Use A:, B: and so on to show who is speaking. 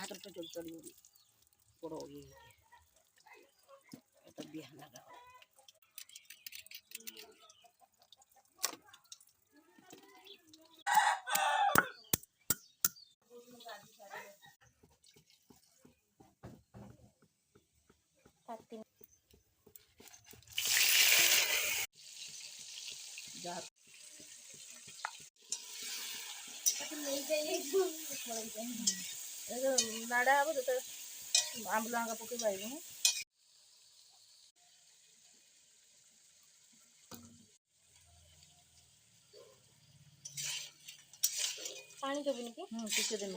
A: हाथ पे चल चल पड़ो ये तो बिहान लगा जा नाड़ा हम जो आंबल लंका पकई पाइबू
B: पानी देबुनी कि
A: किसी दिन